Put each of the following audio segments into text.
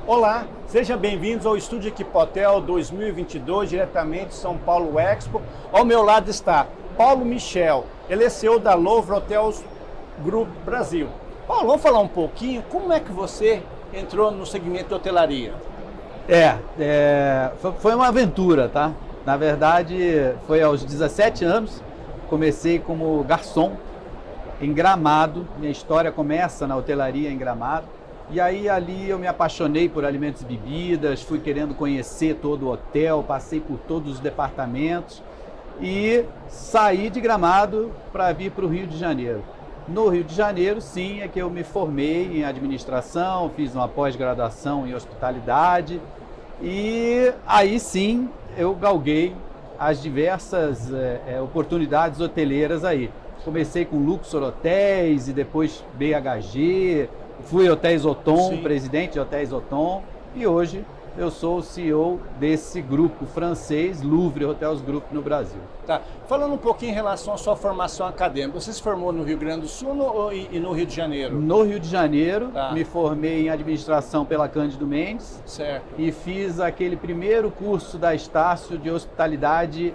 Olá, sejam bem-vindos ao Estúdio Equipotel 2022, diretamente de São Paulo Expo. Ao meu lado está Paulo Michel, ele é CEO da Louvre Hotels Group Brasil. Paulo, vamos falar um pouquinho, como é que você entrou no segmento de hotelaria? Foi uma aventura, tá? Na verdade, foi aos 17 anos, comecei como garçom em Gramado, minha história começa na hotelaria em Gramado, e aí ali eu me apaixonei por alimentos e bebidas, fui querendo conhecer todo o hotel, passei por todos os departamentos e saí de Gramado para vir para o Rio de Janeiro. No Rio de Janeiro, sim, é que eu me formei em administração, fiz uma pós-graduação em hospitalidade e aí sim eu galguei as diversas oportunidades hoteleiras aí. Comecei com Luxor Hotéis e depois BHG, fui Hotéis Othon, Sim. presidente de Hotéis Othon, e hoje eu sou o CEO desse grupo francês, Louvre Hotels Group no Brasil. Tá. Falando um pouquinho em relação à sua formação acadêmica, você se formou no Rio Grande do Sul e no Rio de Janeiro? No Rio de Janeiro, Tá. me formei em administração pela Cândido Mendes Certo. e fiz aquele primeiro curso da Estácio de hospitalidade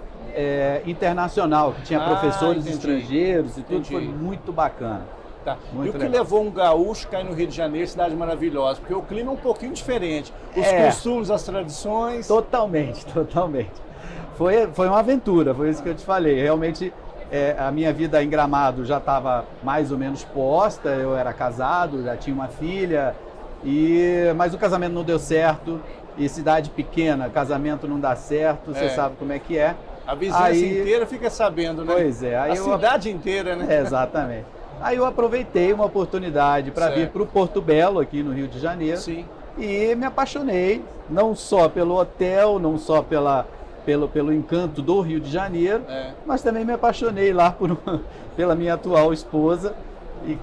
internacional, que tinha professores entendi. estrangeiros e tudo, Entendi. foi muito bacana. Tá. Muito E o que legal. levou um gaúcho a cair no Rio de Janeiro, cidade maravilhosa? Porque o clima é um pouquinho diferente. Os costumes, as tradições. Totalmente. Foi uma aventura, foi isso que eu te falei. Realmente, a minha vida em Gramado já estava mais ou menos posta, eu era casado, já tinha uma filha, mas o casamento não deu certo, e cidade pequena, casamento não dá certo, você sabe como é que é. A vizinhança inteira fica sabendo, né? Pois é. Aí a cidade inteira, né? Exatamente. Aí eu aproveitei uma oportunidade para vir para o Porto Belo, aqui no Rio de Janeiro. Sim. E me apaixonei, não só pelo hotel, não só pelo encanto do Rio de Janeiro, mas também me apaixonei lá pela minha atual esposa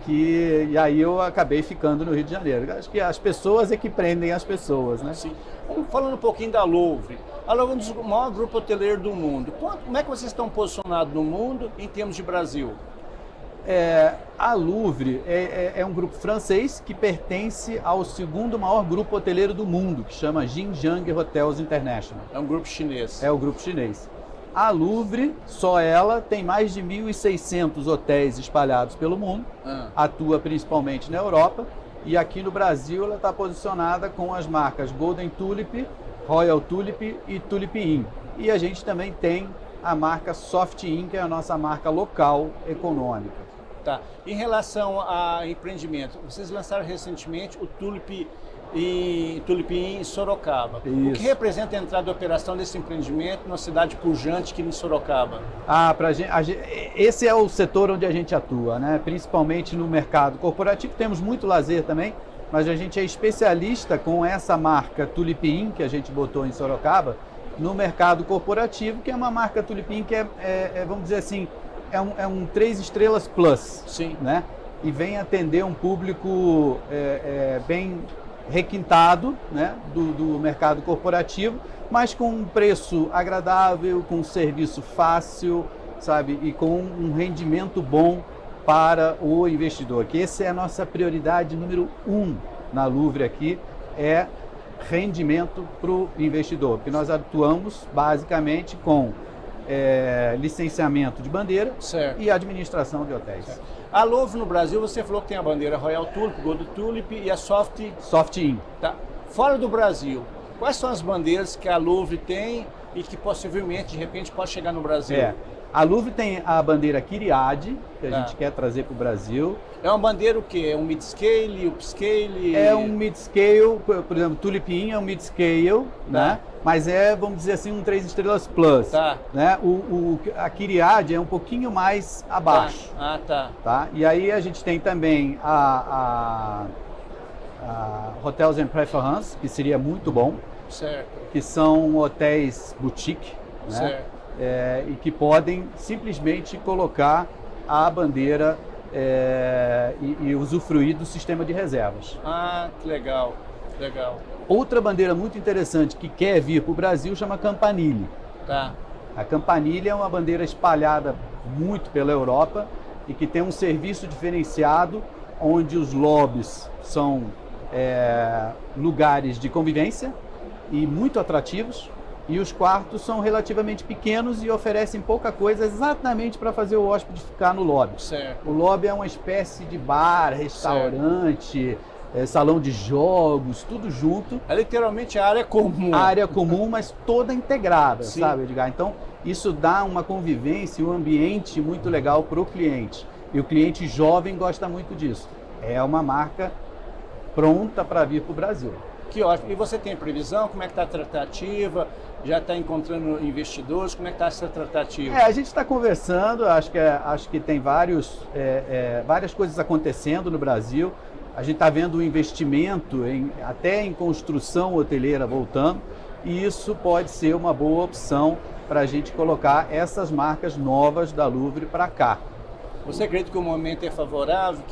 e aí eu acabei ficando no Rio de Janeiro. Acho que as pessoas é que prendem as pessoas, né? Sim. Falando um pouquinho da Louvre. A Louvre é um dos maiores grupos hoteleiros do mundo. Como é que vocês estão posicionados no mundo em termos de Brasil? A Louvre é um grupo francês que pertence ao segundo maior grupo hoteleiro do mundo, que chama Jinjiang Hotels International. É um grupo chinês. É o grupo chinês. A Louvre, só ela, tem mais de 1.600 hotéis espalhados pelo mundo, atua principalmente na Europa, e aqui no Brasil ela está posicionada com as marcas Golden Tulip, Royal Tulip e Tulip Inn. E a gente também tem a marca Soft Inn, que é a nossa marca local econômica. Tá. Em relação a empreendimento, vocês lançaram recentemente o Tulip Inn em Sorocaba. Isso. O que representa a entrada de operação desse empreendimento numa cidade pujante aqui em Sorocaba? Esse é o setor onde a gente atua, né? Principalmente no mercado corporativo. Temos muito lazer também, mas a gente é especialista com essa marca Tulip Inn, que a gente botou em Sorocaba, no mercado corporativo, que é uma marca Tulip Inn que vamos dizer assim, é um 3 estrelas plus. Sim. Né? E vem atender um público bem requintado, né? do mercado corporativo, mas com um preço agradável, com um serviço fácil, sabe? E com um rendimento bom para o investidor. Que essa é a nossa prioridade número 1 na Louvre aqui, é rendimento para o investidor, porque nós atuamos basicamente com licenciamento de bandeira e administração de hotéis. Certo. A Louvre no Brasil, você falou que tem a bandeira Royal Tulip, Gold Tulip e a Soft Inn. Tá. Fora do Brasil, quais são as bandeiras que a Louvre tem e que possivelmente, de repente, pode chegar no Brasil? A Louvre tem a bandeira Kyriade, que a gente quer trazer para o Brasil. É uma bandeira o quê? É um mid-scale, upscale? É um mid-scale, por exemplo, Tulip Inn é um mid-scale, né? Mas vamos dizer assim, um 3 estrelas plus. Né? A Kyriade é um pouquinho mais abaixo. Tá? E aí a gente tem também a Hotels and Preference, que seria muito bom. Certo. Que são hotéis boutique, né? Certo. E que podem simplesmente colocar a bandeira e usufruir do sistema de reservas. Que legal, legal. Outra bandeira muito interessante que quer vir para o Brasil chama Campanile. A Campanile é uma bandeira espalhada muito pela Europa e que tem um serviço diferenciado, onde os lobbies são lugares de convivência e muito atrativos. E os quartos são relativamente pequenos e oferecem pouca coisa exatamente para fazer o hóspede ficar no lobby. Certo. O lobby é uma espécie de bar, restaurante, salão de jogos, tudo junto. É literalmente a área comum. A área comum, mas toda integrada, Sim. sabe, Edgar? Então, isso dá uma convivência, um ambiente muito legal para o cliente. E o cliente jovem gosta muito disso. É uma marca pronta para vir para o Brasil. Que ótimo. E você tem previsão? Como é que está a tratativa? Já está encontrando investidores? Como é que está essa tratativa? A gente está conversando, acho que tem várias coisas acontecendo no Brasil. A gente está vendo um investimento até em construção hoteleira voltando, e isso pode ser uma boa opção para a gente colocar essas marcas novas da Louvre para cá. Você acredita que o momento é favorável?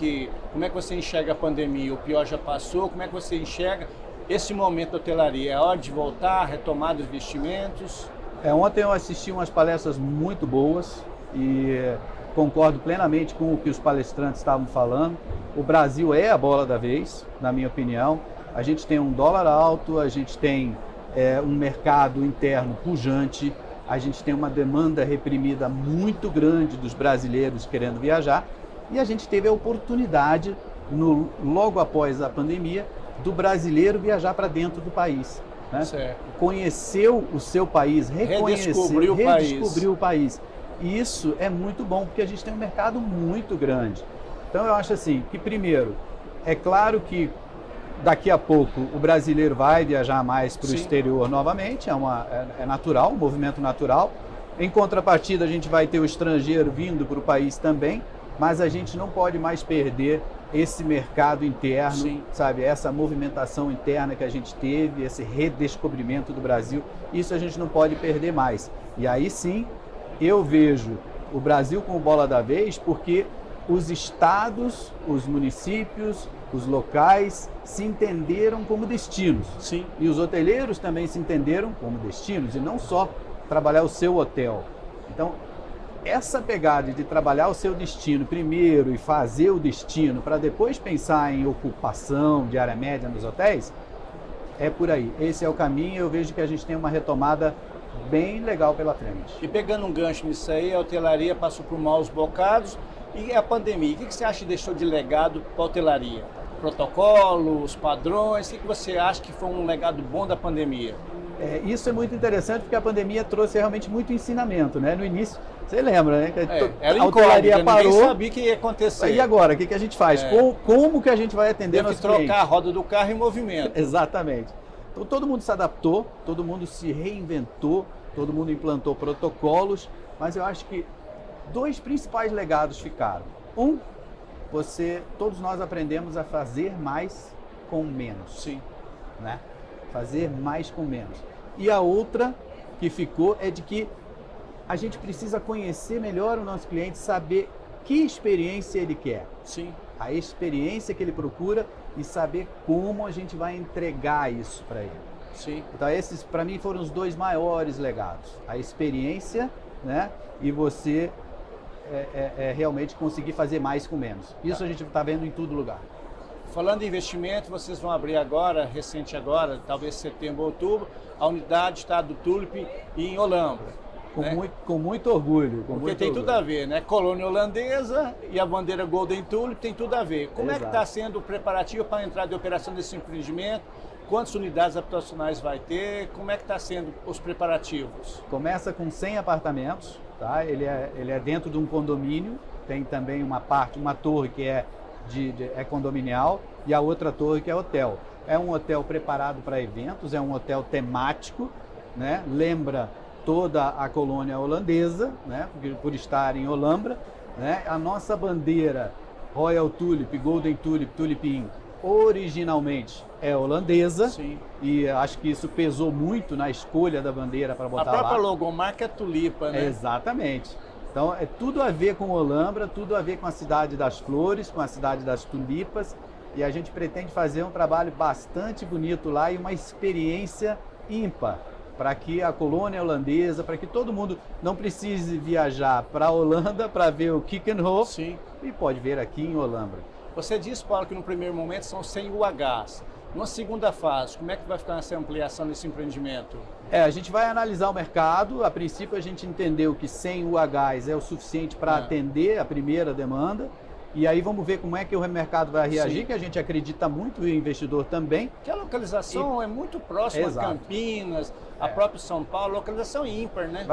Como é que você enxerga a pandemia? O pior já passou? Como é que você enxerga esse momento da hotelaria? É hora de voltar, retomar os investimentos? Ontem eu assisti umas palestras muito boas e concordo plenamente com o que os palestrantes estavam falando. O Brasil é a bola da vez, na minha opinião. A gente tem um dólar alto, a gente tem um mercado interno pujante, a gente tem uma demanda reprimida muito grande dos brasileiros querendo viajar, e a gente teve a oportunidade, logo após a pandemia, do brasileiro viajar para dentro do país. Né? Certo. Conheceu o seu país, redescobriu o país. E isso é muito bom, porque a gente tem um mercado muito grande. Então eu acho assim, que primeiro, é claro que daqui a pouco o brasileiro vai viajar mais para o exterior novamente, é natural, um movimento natural. Em contrapartida, a gente vai ter o estrangeiro vindo para o país também, mas a gente não pode mais perder esse mercado interno, sabe? Essa movimentação interna que a gente teve, esse redescobrimento do Brasil, isso a gente não pode perder mais. E aí sim, eu vejo o Brasil como bola da vez, porque os estados, os municípios, os locais se entenderam como destinos. Sim. E os hoteleiros também se entenderam como destinos, e não só trabalhar o seu hotel. Então, essa pegada de trabalhar o seu destino primeiro e fazer o destino para depois pensar em ocupação de área média nos hotéis, é por aí. Esse é o caminho, eu vejo que a gente tem uma retomada bem legal pela frente. E pegando um gancho nisso aí, a hotelaria passou por maus bocados e a pandemia. O que você acha que deixou de legado para a hotelaria? Protocolos, padrões, o que você acha que foi um legado bom da pandemia? Isso é muito interessante porque a pandemia trouxe realmente muito ensinamento, né? No início, você lembra, né? Era a hotelaria parou. Ninguém sabia o que ia acontecer. E agora, o que a gente faz? Como que a gente vai atender nossos clientes? Trocar a roda do carro em movimento. Exatamente. Então todo mundo se adaptou, todo mundo se reinventou, todo mundo implantou protocolos, mas eu acho que dois principais legados ficaram. Todos nós aprendemos a fazer mais com menos. Sim. Né? Fazer mais com menos. E a outra que ficou é de que a gente precisa conhecer melhor o nosso cliente, saber que experiência ele quer. Sim. A experiência que ele procura e saber como a gente vai entregar isso para ele. Sim. Então esses, para mim, foram os dois maiores legados. A experiência, né? E você realmente conseguir fazer mais com menos. Isso a gente está vendo em todo lugar. Falando em investimento, vocês vão abrir agora, talvez setembro, outubro, a unidade está do Tulip em Olambra. Com muito orgulho. Porque tem tudo a ver, né? Colônia holandesa e a bandeira Golden Tulip tem tudo a ver. Como é que está sendo o preparativo para a entrada de operação desse empreendimento? Quantas unidades habitacionais vai ter? Como é que está sendo os preparativos? Começa com 100 apartamentos, tá? Ele é dentro de um condomínio, tem também uma torre que é condominial e a outra torre que é hotel. É um hotel preparado para eventos, é um hotel temático, né? Lembra toda a colônia holandesa, né? Por estar em Olambra, né? A nossa bandeira Royal Tulip, Golden Tulip, Tulip Inn, originalmente é holandesa. Sim. E acho que isso pesou muito na escolha da bandeira para botar lá. A própria logomarca é tulipa, né? Exatamente. Então é tudo a ver com Olambra, tudo a ver com a cidade das flores, com a cidade das tulipas, e a gente pretende fazer um trabalho bastante bonito lá e uma experiência ímpar para que a colônia holandesa, para que todo mundo não precise viajar para a Holanda para ver o Keukenhof. Sim. E pode ver aqui em Olambra. Você disse, Paulo, que no primeiro momento são 100 UHs. Numa segunda fase, como é que vai ficar essa ampliação desse empreendimento? A gente vai analisar o mercado. A princípio, a gente entendeu que 100 UHs é o suficiente para atender a primeira demanda. E aí vamos ver como é que o mercado vai reagir, que a gente acredita muito, e o investidor também. Que a localização é muito próxima a Campinas, a própria São Paulo, localização ímpar, né?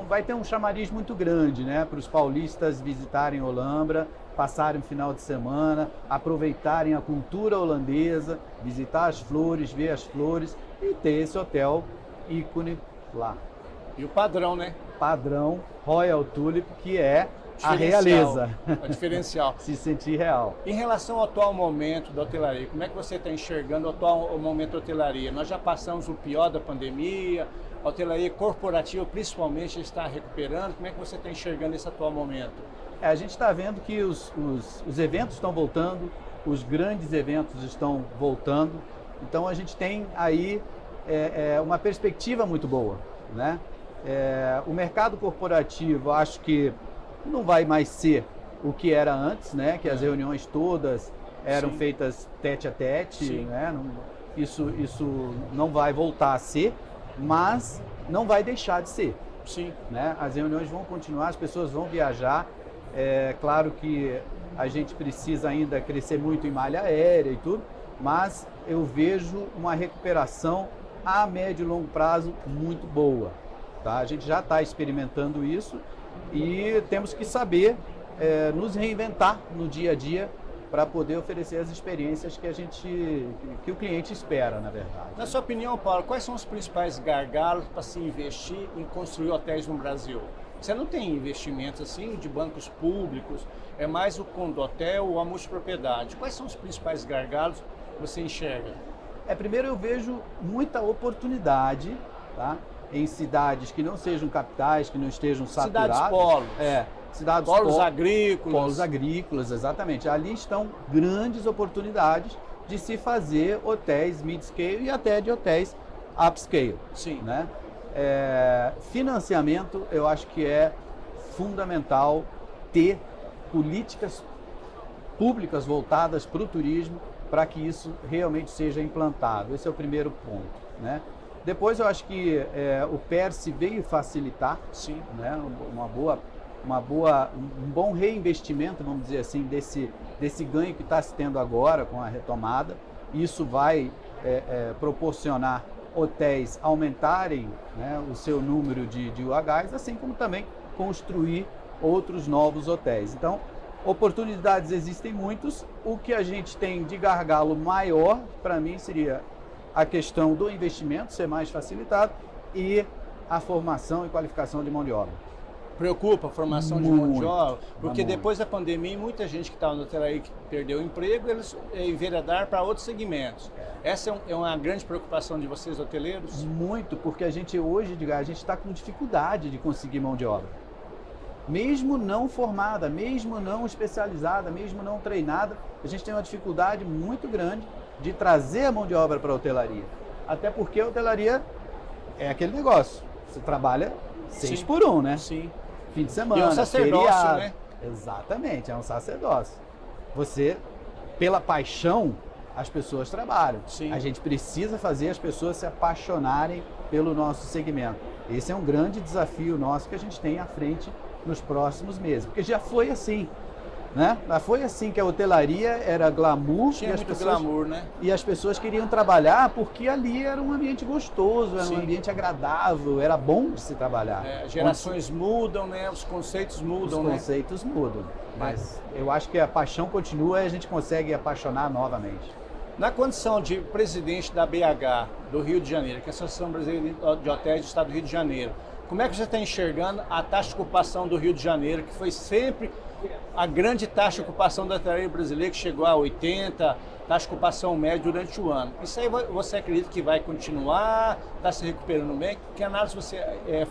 Vai ter um chamariz muito grande, né, para os paulistas visitarem Olambra, passarem um final de semana, aproveitarem a cultura holandesa, visitar as flores, ver as flores e ter esse hotel ícone lá. E o padrão, né? Padrão Royal Tulip, que é a realeza. O diferencial. Se sentir real. Em relação ao atual momento da hotelaria, como é que você está enxergando o atual momento da hotelaria? Nós já passamos o pior da pandemia, a hotelaria corporativa principalmente está recuperando. Como é que você está enxergando esse atual momento? A gente está vendo que os eventos estão voltando, os grandes eventos estão voltando. Então a gente tem aí uma perspectiva muito boa, né? O mercado corporativo, acho que não vai mais ser o que era antes, né? Que as reuniões todas eram feitas tete a tete, né? Isso não vai voltar a ser, mas não vai deixar de ser. Sim. Né? As reuniões vão continuar, as pessoas vão viajar. É claro que a gente precisa ainda crescer muito em malha aérea e tudo, mas eu vejo uma recuperação a médio e longo prazo muito boa. Tá? A gente já está experimentando isso e temos que saber nos reinventar no dia a dia para poder oferecer as experiências que o cliente espera, na verdade. Na sua opinião, Paulo, quais são os principais gargalos para se investir em construir hotéis no Brasil? Você não tem investimentos assim de bancos públicos, é mais o condotel ou a multipropriedade. Quais são os principais gargalos que você enxerga? Primeiro eu vejo muita oportunidade, tá? Em cidades que não sejam capitais, que não estejam saturadas. Cidades polos. Cidades polos agrícolas. Polos agrícolas, exatamente. Ali estão grandes oportunidades de se fazer hotéis mid-scale e até de hotéis upscale. Sim. Né? Financiamento, eu acho que é fundamental ter políticas públicas voltadas para o turismo para que isso realmente seja implantado. Esse é o primeiro ponto, né? Depois eu acho que o PERSE veio facilitar, sim, né? Um bom reinvestimento, vamos dizer assim, desse ganho que está se tendo agora com a retomada. Isso vai proporcionar hotéis aumentarem, né, o seu número de UHs, assim como também construir outros novos hotéis. Então, oportunidades existem muitos. O que a gente tem de gargalo maior, para mim, seria a questão do investimento ser mais facilitado e a formação e qualificação de mão de obra. Preocupa a formação de mão de obra? Porque depois da pandemia, muita gente que estava no hotelaria que perdeu o emprego, eles enveredaram para outros segmentos. Essa é uma grande preocupação de vocês, hoteleiros? Muito, porque a gente hoje está com dificuldade de conseguir mão de obra. Mesmo não formada, mesmo não especializada, mesmo não treinada, a gente tem uma dificuldade muito grande de trazer a mão de obra para a hotelaria. Até porque a hotelaria é aquele negócio, você trabalha 6 por 1, né? Sim. Fim de semana, e é um sacerdócio, feriado. Né? Exatamente, é um sacerdócio. Você, pela paixão, as pessoas trabalham. Sim. A gente precisa fazer as pessoas se apaixonarem pelo nosso segmento. Esse é um grande desafio nosso que a gente tem à frente nos próximos meses, porque já foi assim, né? Já foi assim que a hotelaria era glamour. Tinha muito glamour, né? E as pessoas queriam trabalhar porque ali era um ambiente gostoso, era um ambiente agradável, era bom de se trabalhar. Gerações mudam, né? Os conceitos mudam, Os conceitos mudam, mas eu acho que a paixão continua e a gente consegue apaixonar novamente. Na condição de presidente da BH do Rio de Janeiro, que é a Associação Brasileira de Hotéis do Estado do Rio de Janeiro, como é que você está enxergando a taxa de ocupação do Rio de Janeiro, que foi sempre a grande taxa de ocupação da hotelaria brasileira, que chegou a 80%, taxa de ocupação média durante o ano? Isso aí você acredita que vai continuar? Está se recuperando bem? Que análise você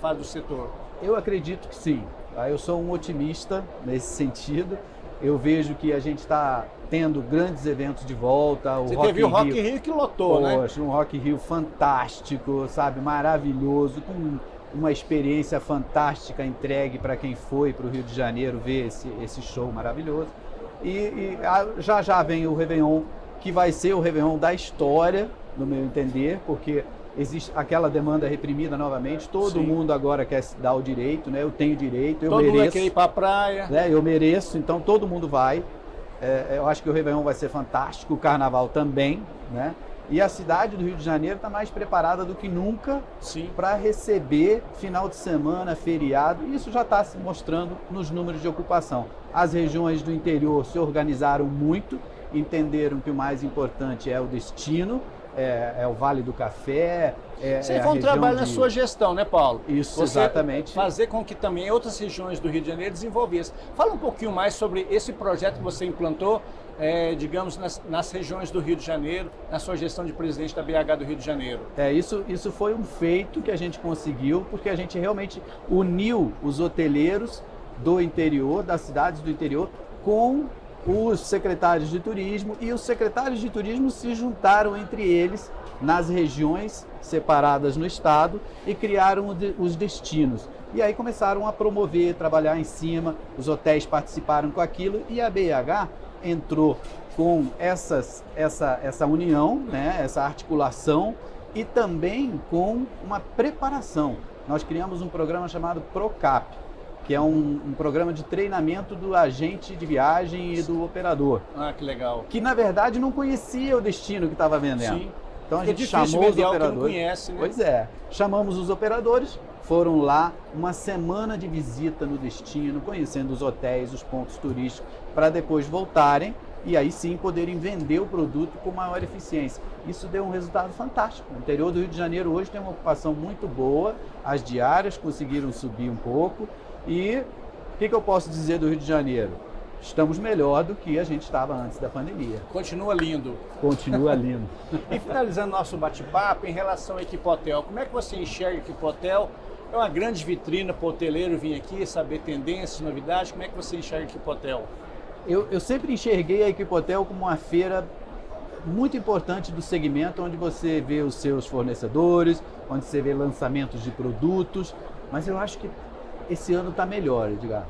faz do setor? Eu acredito que sim. Eu sou um otimista nesse sentido. Eu vejo que a gente está tendo grandes eventos de volta. Você teve o Rock in Rio que lotou, né? Poxa, um Rock in Rio fantástico, sabe? Maravilhoso, com uma experiência fantástica entregue para quem foi para o Rio de Janeiro ver esse show maravilhoso. E já vem o Réveillon, que vai ser o Réveillon da história, no meu entender, porque existe aquela demanda reprimida novamente, todo mundo agora quer se dar o direito, né? Eu tenho direito, eu mereço. Todo mundo quer ir para a praia. Né? Eu mereço, então todo mundo vai. Eu acho que o Réveillon vai ser fantástico, o Carnaval também, né? E a cidade do Rio de Janeiro está mais preparada do que nunca para receber final de semana, feriado. Isso já está se mostrando nos números de ocupação. As regiões do interior se organizaram muito, entenderam que o mais importante é o destino, é o Vale do Café. Você foi um trabalho na sua gestão, né, Paulo? Isso, você exatamente. Fazer com que também outras regiões do Rio de Janeiro desenvolvessem. Fala um pouquinho mais sobre esse projeto que você implantou, digamos, nas regiões do Rio de Janeiro, na sua gestão de presidente da BH do Rio de Janeiro. Isso foi um feito que a gente conseguiu, porque a gente realmente uniu os hoteleiros do interior, das cidades do interior, com os secretários de turismo, e os secretários de turismo se juntaram entre eles nas regiões separadas no estado e criaram os destinos. E aí começaram a promover, trabalhar em cima, os hotéis participaram com aquilo e a BH entrou com essa união, né, essa articulação e também com uma preparação. Nós criamos um programa chamado Procap, que é um programa de treinamento do agente de viagem e do operador. Ah, que legal. Que, na verdade, não conhecia o destino que estava vendendo. Sim. Então, a gente chamou os operadores. Não conhece, né? Pois é. Chamamos os operadores, foram lá, uma semana de visita no destino, conhecendo os hotéis, os pontos turísticos, para depois voltarem e aí sim poderem vender o produto com maior eficiência. Isso deu um resultado fantástico. O interior do Rio de Janeiro hoje tem uma ocupação muito boa, as diárias conseguiram subir um pouco. E o que eu posso dizer do Rio de Janeiro? Estamos melhor do que a gente estava antes da pandemia. Continua lindo. Continua lindo. E finalizando nosso bate-papo, em relação ao Equipotel, como é que você enxerga o Equipotel? É uma grande vitrine para o hoteleiro vir aqui, saber tendências, novidades. Como é que você enxerga o Equipotel? Eu sempre enxerguei a Equipotel como uma feira muito importante do segmento, onde você vê os seus fornecedores, onde você vê lançamentos de produtos, mas eu acho que esse ano está melhor, Edgar.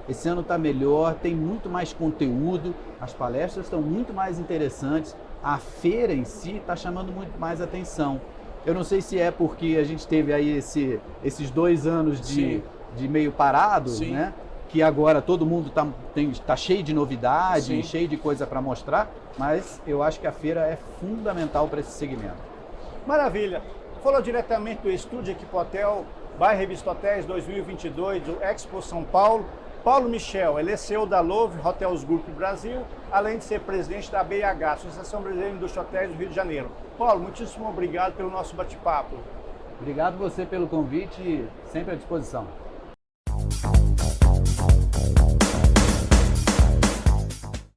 Esse ano está melhor, tem muito mais conteúdo, as palestras estão muito mais interessantes, a feira em si está chamando muito mais atenção. Eu não sei se é porque a gente teve aí esses 2 anos de meio parado, né? Que agora todo mundo tá cheio de novidade, cheio de coisa para mostrar, mas eu acho que a feira é fundamental para esse segmento. Maravilha! Falou diretamente do estúdio Equipotel, Bairro Revista Hotéis 2022, do Expo São Paulo. Paulo Michel, ele é CEO da Louvre Hotels Group Brasil, além de ser presidente da BH, Associação Brasileira de Indústria Hotéis do Rio de Janeiro. Paulo, muitíssimo obrigado pelo nosso bate-papo. Obrigado você pelo convite, sempre à disposição.